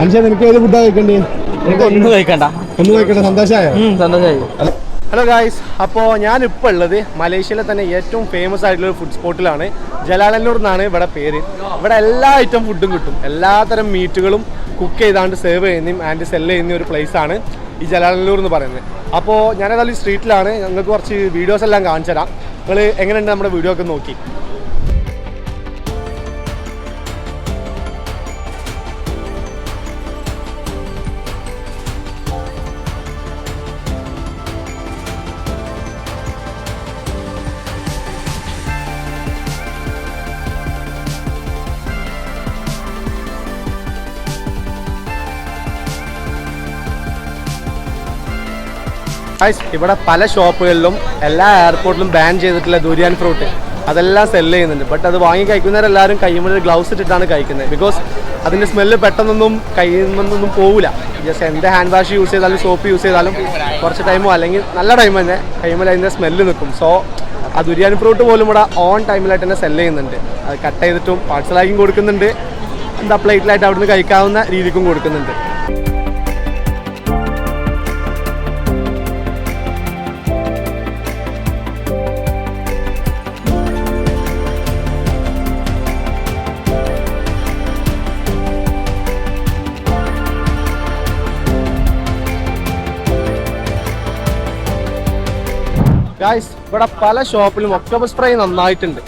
അനുഷ നിനക്ക് ഏത് ഫുഡാ കഴിക്കണ്ടേ? ഒന്നും കഴിക്കണ്ട. സന്തോഷമായോ? സന്തോഷമായി. ഹലോ ഗായ്സ്, അപ്പോൾ ഞാനിപ്പോൾ ഉള്ളത് മലേഷ്യയിലെ തന്നെ ഏറ്റവും ഫേമസ് ആയിട്ടുള്ള ഫുഡ് സ്പോട്ടിലാണ്. ജലാലന്നൂർ എന്നാണ് ഇവിടെ പേര്. ഇവിടെ എല്ലാ ഐറ്റം ഫുഡും കിട്ടും. എല്ലാത്തരം മീറ്റുകളും കുക്ക് ചെയ്താണ്ട് സെർവ് ചെയ്യുന്നതും ആൻഡ് സെല്ല് ചെയ്യുന്ന ഒരു പ്ലേസാണ് ഈ ജലാലന്നൂർ എന്ന് പറയുന്നത്. അപ്പോൾ ഞാനേതായാലും ഈ സ്ട്രീറ്റിലാണ്. ഞങ്ങൾക്ക് കുറച്ച് വീഡിയോസ് എല്ലാം കാണിച്ചു തരാം. നിങ്ങൾ എങ്ങനെയുണ്ട് നമ്മുടെ വീഡിയോ ഒക്കെ നോക്കി. ഇവിടെ പല ഷോപ്പുകളിലും എല്ലാ എയർപോർട്ടിലും ബാൻ ചെയ്തിട്ടുള്ള ദുരിയാൻ ഫ്രൂട്ട് അതെല്ലാം സെല്ല് ചെയ്യുന്നുണ്ട്. ബട്ട് അത് വാങ്ങി കഴിക്കുന്നവരെല്ലാവരും കൈമുള്ള ഗ്ലൗസ് ഇട്ടിട്ടാണ് കഴിക്കുന്നത്. ബിക്കോസ് അതിൻ്റെ സ്മെല്ല് പെട്ടെന്നൊന്നും കയ്യിൽ നിന്നൊന്നും പോവില്ല. ജസ്റ്റ് എൻ്റെ ഹാൻഡ് വാഷ് യൂസ് ചെയ്താലും സോപ്പ് യൂസ് ചെയ്താലും കുറച്ച് ടൈമോ അല്ലെങ്കിൽ നല്ല ടൈം തന്നെ കൈമുള്ള അതിൻ്റെ സ്മെല്ല് നിൽക്കും. സോ ആ ദുരിയാൻ ഫ്രൂട്ട് പോലും ഇവിടെ ഓൺ ടൈമിലായിട്ട് തന്നെ സെല്ല് ചെയ്യുന്നുണ്ട്. അത് കട്ട് ചെയ്തിട്ടും പാർസലായും കൊടുക്കുന്നുണ്ട്. എന്താ പ്ലേറ്റിലായിട്ട് അവിടുന്ന് കഴിക്കാവുന്ന രീതിക്കും കൊടുക്കുന്നുണ്ട്. ഗായ്സ്, ഇവിടെ പല ഷോപ്പിലും ഒക്ടോബസ് ഫ്രൈ നന്നായിട്ടുണ്ട്.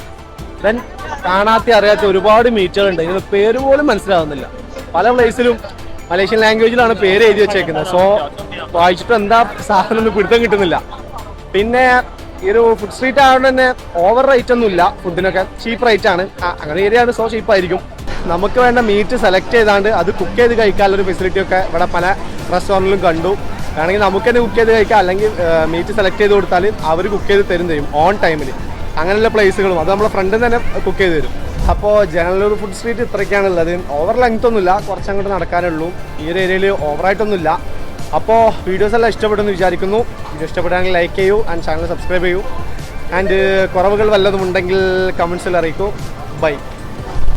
ദെൻ കാണാത്ത അറിയാത്ത ഒരുപാട് മീറ്റുകളുണ്ട്. ഇതിന് പേര് പോലും മനസ്സിലാവുന്നില്ല. പല പ്ലേസിലും മലേഷ്യൻ ലാംഗ്വേജിലാണ് പേര് എഴുതി വെച്ചേക്കുന്നത്. സോ വായിച്ചിട്ട് എന്താ സാധനം ഒന്നും പിടുത്തം കിട്ടുന്നില്ല. പിന്നെ ഈ ഒരു ഫുഡ് സ്ട്രീറ്റ് ആയതുകൊണ്ട് തന്നെ ഓവർ റേറ്റ് ഒന്നും ഇല്ല. ഫുഡിനൊക്കെ ചീപ്പ് റേറ്റ് ആണ്. അങ്ങനെ ഏരിയയാണ്, സോ ചീപ്പായിരിക്കും. നമുക്ക് വേണ്ട മീറ്റ് സെലക്ട് ചെയ്താണ്ട് അത് കുക്ക് ചെയ്ത് കഴിക്കാനുള്ളൊരു ഫെസിലിറ്റി ഒക്കെ ഇവിടെ പല റെസ്റ്റോറൻറ്റിലും കണ്ടു. ആണെങ്കിൽ നമുക്ക് തന്നെ കുക്ക് ചെയ്ത് കഴിക്കാം, അല്ലെങ്കിൽ മീറ്റ് സെലക്ട് ചെയ്ത് കൊടുത്താൽ അവർ കുക്ക് ചെയ്ത് തരും ഓൺ ടൈമിൽ. അങ്ങനെയുള്ള പ്ലേസുകളും അത് നമ്മളെ ഫ്രണ്ടിൽ തന്നെ കുക്ക് ചെയ്ത് തരും. അപ്പോൾ ജനറൽ ഫുഡ് സ്ട്രീറ്റ് ഇത്രയ്ക്കാണുള്ളത്. ഓവർ ലെങ്ത് ഒന്നുമില്ല, കുറച്ചങ്ങോട്ട് നടക്കാനുള്ളൂ. ഈ ഒരു ഏരിയയിൽ ഓവറായിട്ടൊന്നുമില്ല. അപ്പോൾ വീഡിയോസ് എല്ലാം ഇഷ്ടപ്പെട്ടെന്ന് വിചാരിക്കുന്നു. വീഡിയോ ഇഷ്ടപ്പെടുകയാണെങ്കിൽ ലൈക്ക് ചെയ്യൂ ആൻഡ് ചാനൽ സബ്സ്ക്രൈബ് ചെയ്യൂ. ആൻഡ് കുറവുകൾ വല്ലതും ഉണ്ടെങ്കിൽ കമൻസിൽ അറിയിക്കൂ. ബൈ.